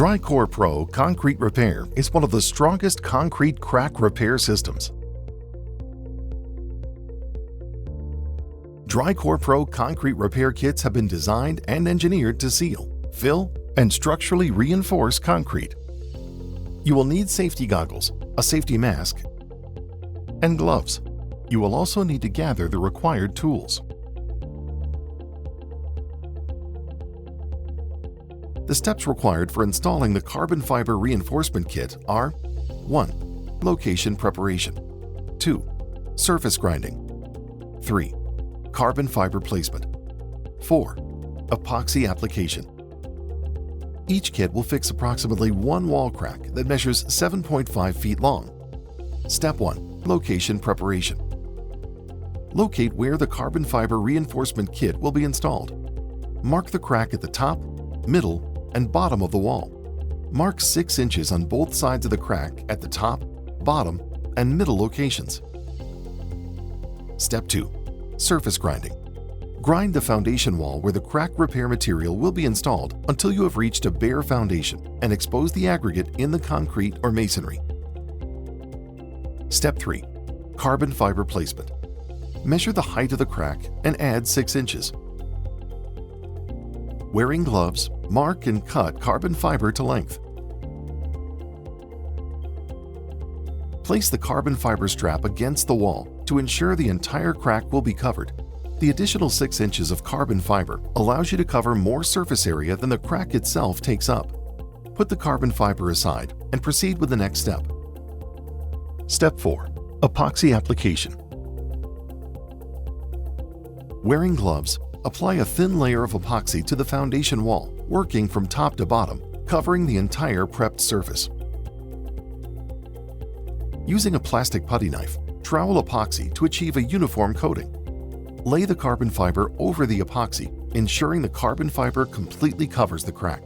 DRICORE Pro Concrete Repair is one of the strongest concrete crack repair systems. DRICORE Pro Concrete Repair kits have been designed and engineered to seal, fill, and structurally reinforce concrete. You will need safety goggles, a safety mask, and gloves. You will also need to gather the required tools. The steps required for installing the carbon fiber reinforcement kit are 1. Location preparation. 2. Surface grinding. 3. Carbon fiber placement. 4. Epoxy application. Each kit will fix approximately one wall crack that measures 7.5 feet long. Step 1. Location preparation. Locate where the carbon fiber reinforcement kit will be installed. Mark the crack at the top, middle, and bottom of the wall. Mark 6 inches on both sides of the crack at the top, bottom, and middle locations. Step 2. Surface grinding. Grind the foundation wall where the crack repair material will be installed until you have reached a bare foundation and expose the aggregate in the concrete or masonry. Step 3. Carbon fiber placement. Measure the height of the crack and add 6 inches. Wearing gloves, mark and cut carbon fiber to length. Place the carbon fiber strap against the wall to ensure the entire crack will be covered. The additional 6 inches of carbon fiber allows you to cover more surface area than the crack itself takes up. Put the carbon fiber aside and proceed with the next step. Step 4. Epoxy application. Wearing gloves, apply a thin layer of epoxy to the foundation wall, working from top to bottom, covering the entire prepped surface. Using a plastic putty knife, trowel epoxy to achieve a uniform coating. Lay the carbon fiber over the epoxy, ensuring the carbon fiber completely covers the crack.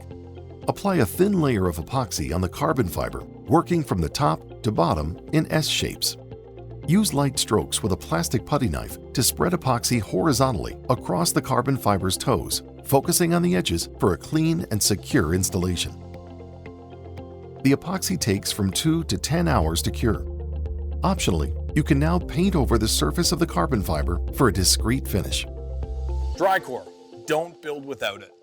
Apply a thin layer of epoxy on the carbon fiber, working from the top to bottom in S shapes. Use light strokes with a plastic putty knife to spread epoxy horizontally across the carbon fiber's toes, focusing on the edges for a clean and secure installation. The epoxy takes from 2 to 10 hours to cure. Optionally, you can now paint over the surface of the carbon fiber for a discreet finish. DRICORE, don't build without it.